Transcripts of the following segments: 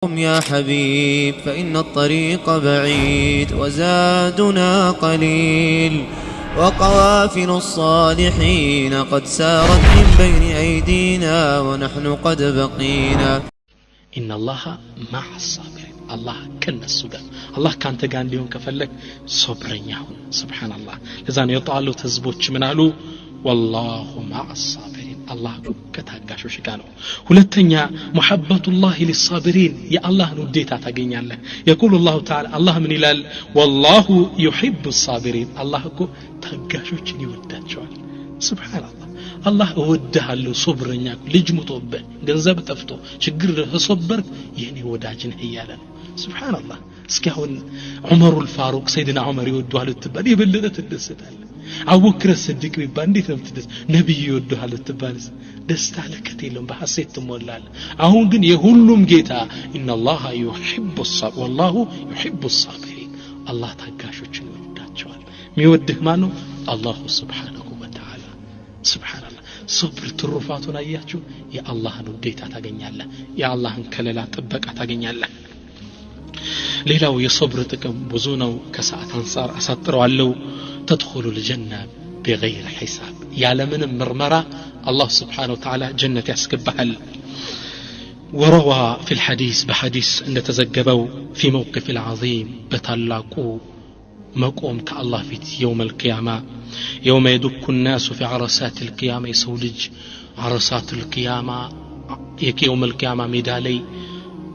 قم يا حبيب فإن الطريق بعيد وزادنا قليل وقوافل الصالحين قد سارت من بين أيدينا ونحن قد بقينا إن الله مع الصابرين الله كن السودان الله كان تقان لهم كفلك صبرين يهون سبحان الله لذلك يطالوا تزبوش منالو والله مع الصابرين الله كتاقاشو شكانو ولتنيا محبة الله للصابرين يا الله نديتا تاقين الله يقول الله تعالى الله من إلال والله يحب الصابرين الله كو تاقاشو چني ودات شوال سبحان الله الله ودها له صبرنيا لجمو توبه ገንዘብ ጠፍቶ ችግር ተሰበርክ የኔ ወዳጅን ህያለ سبحان الله እስካሁን ዑመር الفاروق سيدنا عمر ይወዱሃል ተባለ ይበለጠ ተደስታል አቡበክር الصديق ቢባል እንዴት ነው ተደስ ነብዩ ይወዱሃል ተባለ ደስታ ለከቴለም በሐሴት ተሞላል አሁን ግን የሁሉም ጌታ ان الله يحب الصابر والله يحب الصابرين الله ታጋሾችን ይወዳቸዋል የሚወድህ ማን ነው አላህ سبحانه وتعالى سبحان الله صبر ትሩፋቱን አያችሁ የአላህን ውዴታ ታገኛለህ የአላህን ከለላ ጥበቃ ታገኛለህ ሌላው የصبر ጥቅም ብዙ ነው ከሰዓት አንፃር አሳጥረዋለሁ تدخل الجنة بغير حساب يعلمن مرمرة الله سبحانه وتعالى جنة يسكبها وروى في الحديث بحديث أن تزجبوا في موقف العظيم بتلاقوا مقوم كالله في يوم القيامة يوم يدك الناس في عرسات القيامة يسولج عرسات القيامة يك يوم القيامة ميدالي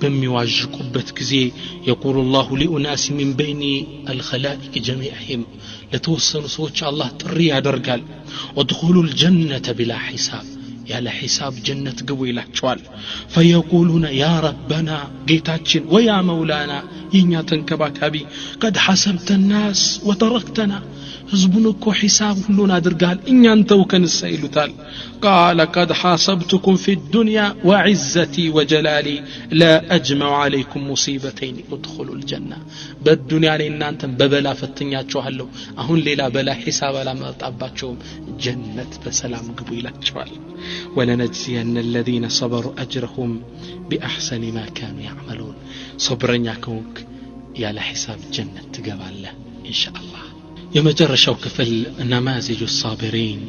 بميواجقبت كزي يقول الله لأناس من بين الخلائق جميعهم لتوصل سوتش الله تري يدرجال ودخلوا الجنة بلا حساب يا لا حساب جنة قوي لحشوال فيقولون يا ربنا قيتاتشن ويا مولانا ينيا تنكباكابي قد حسبت الناس وتركتنا حزبنكو حساب كلنا درقال إن ينتو كان السيلتال قال قد حاسبتكم في الدنيا وعزتي وجلالي لا أجمع عليكم مصيبتين ادخلوا الجنة بالدنيا لإن أنتم ببلا فتنياتشو هلو أهون ليلا بلا حساب لا مرتباتشوهم جنة بسلام قبيلة شوال ولنجزين الذين صبروا أجرهم بأحسن ما كانوا يعملون صبرن يكونك يا لحساب جنة تقبل له إن شاء الله የመጨረሻው ክፍል ነማዚጁ الصابرين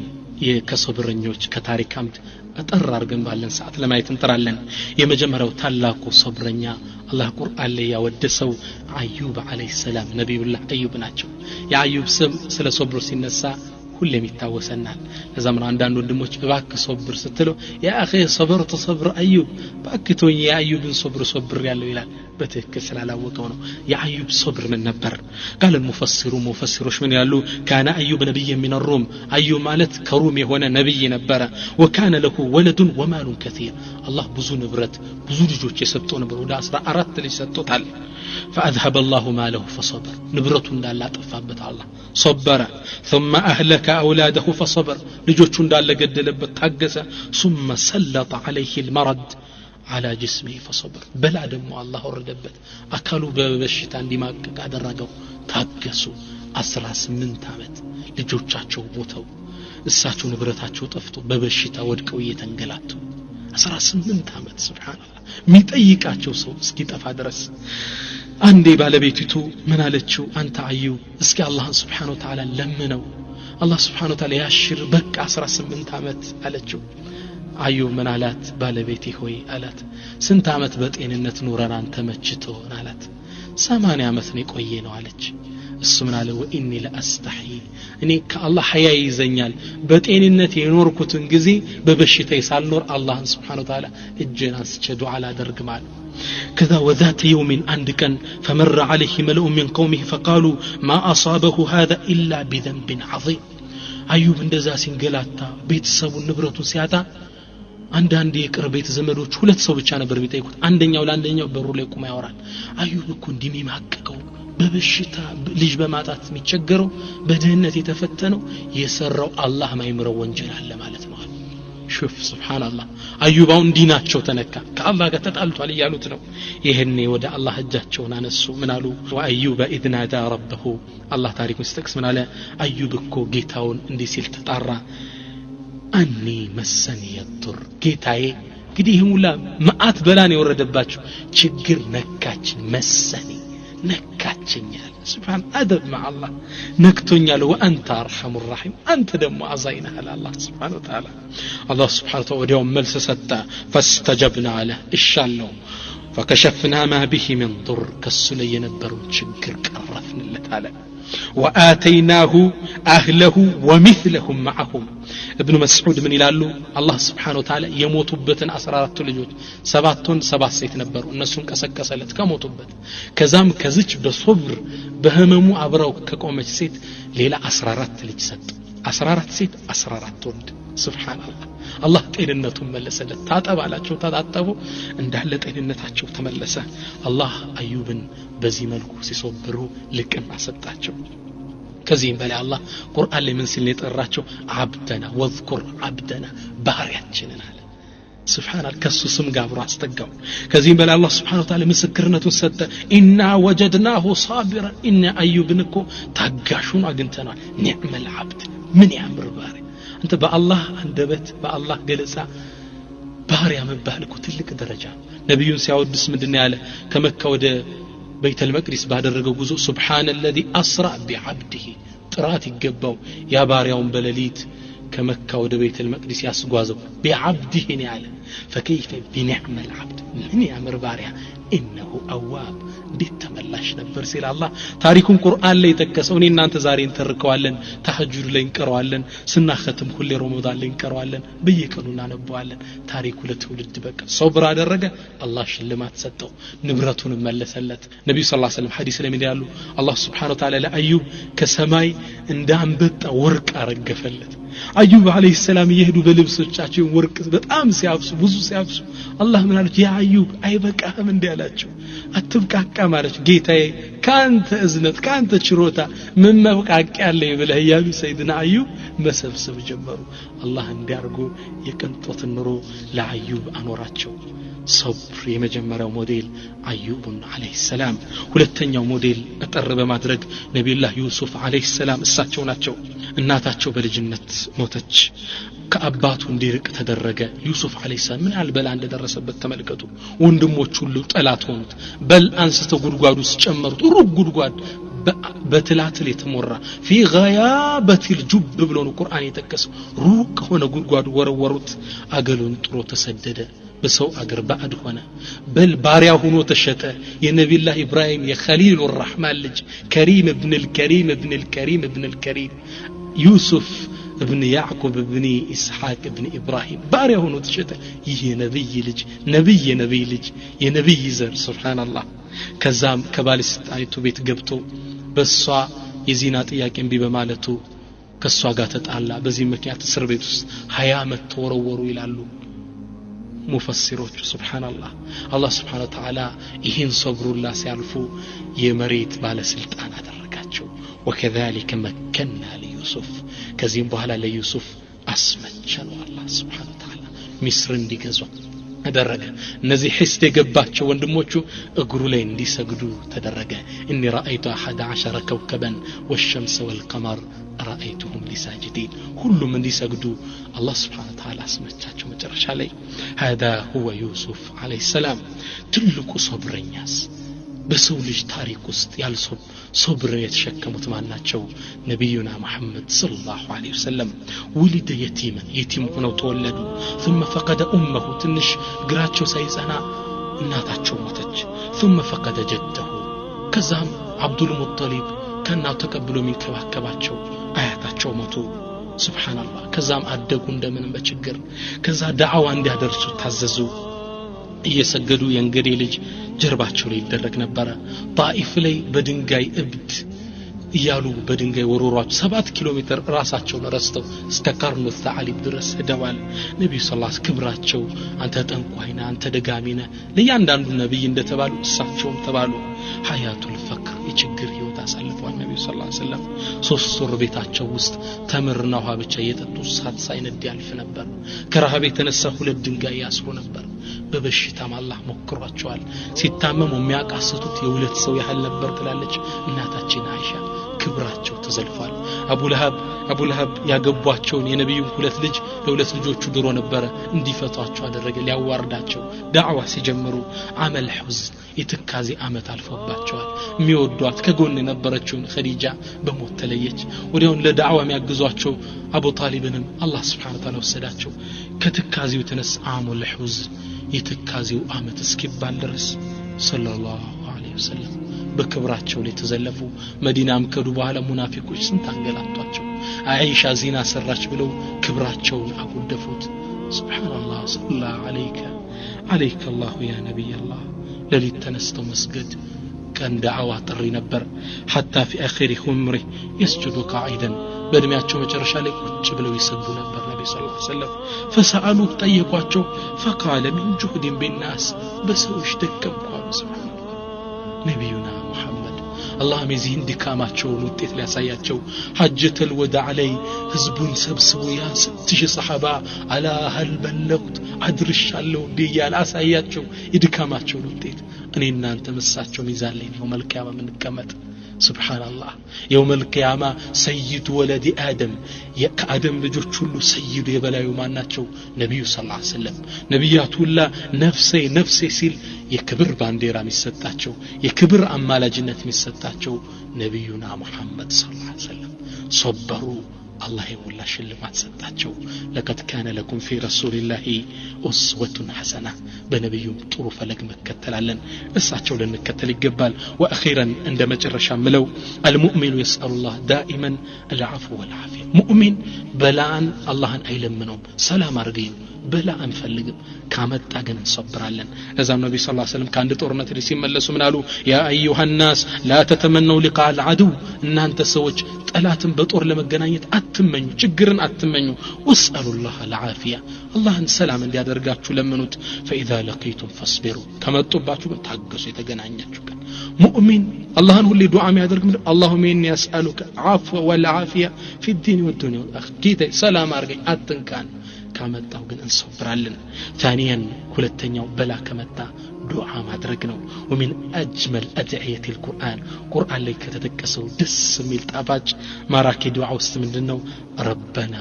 የከሶብረኞች ከታሪክ አምድ አጠራር ግን ባለን ሰዓት ለማየት እንጥራለን የመጀመሪያው ታላቁ ሶብረኛ አላህ ቁርአን ላይ ያወደሰው አዩብ አለይሂ ሰላም ነብዩላህ አዩብ ናቸው የአዩብ ስም ስለ ሶብሩ ሲነሳ ሁሌም ይታወሰናል ለዛም አንዳንድ ወንድሞች እባክህ ሶብር ስትለው ያ አኺ ሰብርተ ሰብር አዩብ ባክቶኝ የአዩብን ሶብር ያለው ይላል በትክክል ስላላወቀው ነው የአዩብ ሶብር ምን ነበር قال المفسروش من ያሉ كان ايوب نبي من الروم ايوب ማለት ከሩም የሆነ ነብይ ነበር وكان له ولد ومال كثير الله ብዙ ንብረት ብዙ ልጆች የሰጠው ነበር ወደ 14 ልጅ ሰጥቶታል فاذهب الله ماله فصبر ንብረቱ እንዳለ አጠፋበት الله صبر ثم اهلك اولاده فصبر ልጆቹ እንዳለ ገደለበት ታገሰ ثم سلط عليه المرض على جسمه فصبر بلا دم الله وردبت አካሉ በበሽታ እንዲማቀቅ አደረገው ታገሱ 18 አመት ልጆቻቸው ሞተው እሳቸው ንብረታቸው ጠፍቶ በበሽታ ወድቀው እየተንገላቱ 18 አመት ሱብሃንአላህ ሚጠይቃቸው ሰው እስኪጠፋ ድረስ አንዴ ባለቤቲቱ ምን አለችው አንተ አዩብ እስኪ አላህ Subhanahu Wa Ta'ala ለምነው አላህ Subhanahu Wa Ta'ala ያሽር በቃ 18 አመት አለችው አዩብ ምን አላት ባለቤቴ ሆይ አላት ስንት አመት በጤንነት ኑረን አንተ መችቶ አላት 80 አመት ነው ቆየ ነው አለች እሱ ምን አለ ወኢኒ ለአስተሒ እኔ ከአላህ ሐያ ይዘኛል በጤንነት የኖርኩትን ጊዜ በበሽታ ሳልኖር አላህን Subhanahu Wa Ta'ala እጄን አንስቼ ዱዓ ላደርግማል كذا وذات يوم عند كان فمر عليه ملأ من قومه فقالوا ما أصابه هذا إلا بذنب عظيم أيوب እንደዛ ሲንገላታ ቤተሰቡን ንብረቱን ሲያጣ አንዳንድ የቅርቤት ዘመዶች ሁለት ሰው ብቻ ነበር ቢጠይቁት አንደኛው ለአንደኛው በሩ ላይ ቆማ ያወራል አዩብ እኮ እንዲሚማቀቀው በበሽታ ልጅ በማጣት የሚቸገረው በድህነት የተፈተነው የሰራው አላህ ማይምረው ወንጀል አለ ማለት ነው شوف سبحان الله አዩባው እንዲናቸው ተነካ ከአላህ ጋር ተጣልቷል ይያሉት ነው ይሄኔ ወደ አላህ እጃቸውን አነሱ ምን አሉ ወአዩብ اذ نادى ربه አላህ ታሪኩን ሲጠቅስ ምን አለ አዩብ እኮ ጌታውን እንዲህ ሲል ተጣራ أني مسني الضر ጌታዬ እንግዲህ ሁላ ማአት በላን የወረደባቸው ችግር ነካችን መሰኔ ነካችኛል سبحان أدب مع الله نكتونيال وأنت أرحم الرحيم أنت دم أزاينها الله سبحانه وتعالى الله سبحانه وتعالى اليوم ملس ستا فاستجبنا له إشالله فكشفنا ما به من ضر كالسلي ينبرون شكر كرفنا لتعالى وآتيناه أهله ومثلهم معهم ابن مسعود من يلالو الله سبحانه وتعالى يموتوبتن 14 ልጆች ሰባት ሴት ነበሩ እነሱን ቀሰቀሰለት ከሞቱበት ከዛም ከዚች በሶብር በህመሙ አብረው ከቆመች ሴት ሌላ 14 ልጅ ሰጠ 14 ሴት 14 ወንድ ሱብሃንአላህ አላህ ጤንነቱን መለሰለት ታጠባላቸው ታጣጣቡ እንዳለ ጤንነታቸው ተመለሰ አላህ አዩብን በዚህ መልኩ ሲሶብሩ ልቅና ሰጣቸው ከዚህም በላይ አላህ ቁርአን ላይ ምን ሲል የጠራቸው አብደና ወዝኩር አብደና ባሪያችንን አለ ሱብሃንአላህ ከሱ ስም ጋር አብሮ አስጠጋው ከዚህም በላይ አላህ ሱብሃነሁ ወተዓላ ምስክርነቱን ሰጠ ኢና ወጀድናሁ ሳቢራ ኢና አዩብን እኮ ታጋሹን አግኝተናል ኒዕመል አብድ ምን ያምር ባሪያ አንተ በአላህ አንደበት በአላህ ገለጻ ባሪያ መባል እኮ ትልቅ ደረጃ ነብዩን ሲያወድስ ምንድነው ያለ ከመካ ወደ ቤተል መቅዲስ ባደረገው ጉዞ ሱብሃንአላዚ አስራ ቢዐብዲሂ ጥራት ይገባው ያ ባሪያውን በሌሊት ከመካ ወደ ቤተል መቅዲስ ያስጓዘው ቢዐብዲሂ ነው ያለ فكيف بنعم العبد من يامر باريا انه اواب እንዴት ተመላሽ ነበር ሲል አላህ ታሪኩን ቁርአን ላይ ተከሰው እኔ እናንተ ዛሬ እንተርከዋለን ተሐጁድ ላይ እንቀረዋለን ስናختም ሁሌ ረመዳን ላይ እንቀረዋለን በየቀኑ እናነባዋለን ታሪኩ ለትውልድ በቃ ሶብር አደረገ አላህ ሽልማት ሰጠው ንብረቱን መለሰለት ነብዩ ሰለላሁ ዐለይሂ ወሰለም ሐዲስ ላይ ምን ያሉ አላህ Subhanahu Wa Ta'ala ለአዩብ ከሰማይ እንደ አንበጣ ወርቅ አረገፈለት አዩብ አለይሂ ሰላም ይሄዱ በልብሶቻቸው ወርቅ በጣም ሲያብሱ ብዙ ሲያብሱ አላህ ምን አሉት ያ አዩብ አይበቃህም እንዴ አላቸው አትብቃቃ ማለት ጌታዬ ካንተ እዝነት ካንተ ችሮታ ምን መብቃቅ ያለኝ ብለህ ያሉ ሰይድና አዩብ መሰብሰብ ጀመሩ አላህ እንዲያርጉ የቅንጦት ኑሮ ለአዩብ አኖራቸው ሶብር የመጀመሪያው ሞዴል አዩብ አለይሂ ሰላም ሁለተኛው ሞዴል አጠር በማድረግ ነብዩላህ ዩሱፍ አለይሂ ሰላም እሳቸው ናቸው እናታቸው በልጅነት ሞተች ከአባቱ እንዲርቅ ተደረገ ዩሱፍ አለይሂ ሰላም ምን አልበላ እንደደረሰበት ተመልከቱ ወንድሞቹ ሁሉ ጠላት ሆኑት በል አንስተው ጉድጓዱ ውስጥ ጨመሩት ሩብ ጉድጓድ በትላትል የተሞራ في غيابة الجب ብሎ ነው ቁርአን የጠቀሰው ሩቅ ሆነ ጉድጓዱ ወረወሩት አገሉን ጥሮ ተሰደደ በሰው አገር ባዕድ ሆነ በል ባሪያ ሆኖ ተሸጠ የነብዩላህ ኢብራሂም የኸሊሉ الرحማን ልጅ ከሪም ኢብኑ الكريم ابن الكريم ابن الكريم ዩሱፍ ابن يعقوب ابن اسحاق ابن ابراهيم ባሪያ ሆኖ ተሸጠ ይሄ ነብይ ልጅ ነብይ ልጅ የነብይ ዘር ሱብሃንአላህ ከዛም ከባለስልጣኒቱ ቤት ገብቶ በሷ የዚና ጥያቄ እንቢ በማለቱ ከሷ ጋር ተጣላ በዚህ ምክንያት እስር ቤት ውስጥ 20 ዓመት ተወረወሩ ይላሉ ሙፈሲሮች ሱብሃንአላህ አላህ Subhanahu Wa Ta'ala ይሄን ሶብሩላ ሲያልፉ የመሬት ባለስልጣን አደረጋቸው وكذلك مكننا ليوسف ከዚህም በኋላ ለዩሱፍ አስመቸነው አላህ Subhanahu Wa Ta'ala ሚስር እንዲገዙ አደረገ እነዚህ ሒስድ የገባቸው ወንድሞቹ እግሩ ላይ እንዲሰግዱ ተደረገ እኒ رأيت 11 كوكبا والشمس والقمر رأيتهم لساجدين ሁሉም እንዲሰግዱ አላህ Subhanahu Wa Ta'ala አስመቻቸው መጨረሻ ላይ هذا هو يوسف عليه السلام ትልቁ ሶብረኛስ በሰው ልጅ ታሪክ ውስጥ ያልሶብ ሶብር የተሸከሙት ማናቸው ነብዩና መሐመድ ሰለላሁ ዐለይሂ ወሰለም ወሊደ የቲም ሆነው ተወለዱ ثم فقد امه ትንሽ እግራቸው ሳይጸና እናታቸው ሞተች ثم فقد جده ከዛም አብዱል ሙጠሊብ ከናው ተቀብሎ የሚንከባከባቸው አያታቸው ሞቱ ሱብሃንአላህ ከዛም አደጉ እንደምን በችግር ከዛ ዳዓዋ እንዲያደርሱ ታዘዙ እየሰገዱ የእንግዴ ልጅ ጀርባቸው ላይ ይደረግ ነበር ጣኢፍ ላይ በድንጋይ እብድ እያሉ በድንጋይ ወሮሯቸው 7 ኪሎ ሜትር ራሳቸውን ረስተው እስከ ካርኑ ተዓሊብ ድረስ ሄደዋል ነብዩ ሰለላሁ ዐለይሂ ክብራቸው አንተ ጠንቋይና አንተ ደጋሚና ለያንዳንዱ ነብይ እንደተባሉ እሳቸውም ተባሉ ሐያቱል ፈክር የችግር ህይወት አሳልፈዋል ነብዩ ሰለላሁ ዐለይሂ ወሰለም 3 ወር ቤታቸው ውስጥ ተምርና ውሃ ብቻ እየጠጡ ሳት ሳይነድ ያልፍ ነበር ከረሃብ የተነሳ 2 ድንጋይ ያስሩ ነበር በበሽታም አላህ ሞክሯቸዋል ሲታመሙ የሚያቃስቱት የሁለት ሰው ያህል ነበር ትላለች እናታችን አይሻ ክብራቸው ተዘልፏል አቡ ለሃብ ያገቧቸውን የነብዩን ሁለት ልጆቹ ድሮ ነበር እንዲፈቷቸው አደረገ ሊያዋርዳቸው ዳዕዋ ሲጀምሩ አመል ሁዝን የትካዜ አመት አልፎባቸዋል የሚወዷት ከጎን የነበረችውን ኸዲጃ በሞት ተለየች ወዲያው ለዳዕዋ የሚያግዟቸው አቡ ጣሊብንም አላህ Subhanahu Wa Ta'ala ወሰዳቸው ከትካዜው ተነስ አመል ሁዝን የትካዜው አመት እስኪባል ድረስ ሰለላሁ ዐለይሂ ወሰለም በክብራቸው ላይ ተዘለፉ መዲናም ከዱ በኋላ ሙናፊቆች ስንት አንገላቷቸው አይሻ ዚና ሰራች ብለው ክብራቸውን አጎደፉት ሱብሃንአላህ ሰለላሁ ዐለይከ አላሁ ያ ነብይ አላህ ለሊት ተነስተው መስገድ كان دعوة ጥሪ ነበር حتى في اخر عمره يسجد قاعدا በእድሜያቸው መጨረሻ ላይ ቁጭ ብለው ይሰግዱ ነበር ነብዩ ሰለላሁ ዐለይሂ ወሰለም فسالوا ጠየቋቸው فقال من جهد بالناس በሰዎች ደከምኳል ሱብሃንአላህ ነብዩና ሙሐመድ አላህ መዚህን ድካማቸውን ውጤት ሊያሳያቸው ሐጀተል ወዳዕ ላይ ህዝቡን ሰብስቦ ያ 6000 ሰሃባ አላ هل بلغت አድርሻለሁ ዲያል አሳያቸው ይድካማቸውን ውጤት እኔ እናንተ መሳቸው ሚዛን ላይ ነው መልካም ምንቀመጥ ሱብሃንአላህ የውመል ቂያማ ሰይድ ወለዲ አደም የአደም ልጆች ሁሉ ሰይድ የበላዩ ማናቸው ነብዩ ሰለላሁ ዐለይሂ ወሰለም ነብያቱላ ነፍሴ ሲል የክብር ባንዲራ የሚሰጣቸው የክብር አማላጅነት የሚሰጣቸው ነብዩና ሙሐመድ ሰለላሁ ዐለይሂ ወሰለም ሶበሩ الله يولى شلمات ሰጣቸው لقد كان لكم في رسول الله اسوه حسنه በነብዩም ጥሩ ፈለግ መከተላለን እሳቸው ለንከተል ይገባል واخيرا عند መጨረሻ ምለው المؤمن يسأل الله دائما العفو والعافيه مؤمن بلاءን አላህን አይለምነውም ሰላም አርገኝ በላ አንፈልግም ካመጣ ግን እንሰብራለን ለዛም ነብዩ ሰለላሁ ዐለይሂ ወሰለም ካንድ ጦርነት ሲመለሱ ምን አሉ ያ አዩሃ الناس لا تتمنوا لقاء العدو እናንተ ሰዎች ጠላትን በጦር ለመገናኘት አትመኙ ችግርን አትመኙ ወስአሉላህ العافيه አላህን ሰላም እንዲያደርጋችሁ ለምኑት فاذا لقيتم فاصبروا ከመጡባችሁ ታገሱ የተገናኛችሁ ቀን ሙእሚን አላህን ሁሌ ዱዓ የሚያደርግ ምን اللهم اني اسالك عفو والعافيه في الدين والدنيا ጌታ ሰላም አርገኝ አትንካን ካመጣው ግን እንሰብራለን ثانيا ሁለተኛው በላ ከመጣ ዱዓ ማድረግ ነው ومن اجمل ادعيه القران ቁርአን ላይ ከተጠቀሰው ደስ የሚል ጣፋጭ ማራኪ ዱዓ ውስጥ ምንድነው ረበና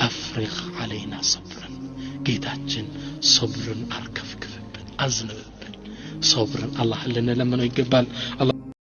አፍሪግ علينا صبرا ጌታችን صبرን አርከፍክፍብን አዝንብብን صبرን አላህ ለነለመነው ይገባል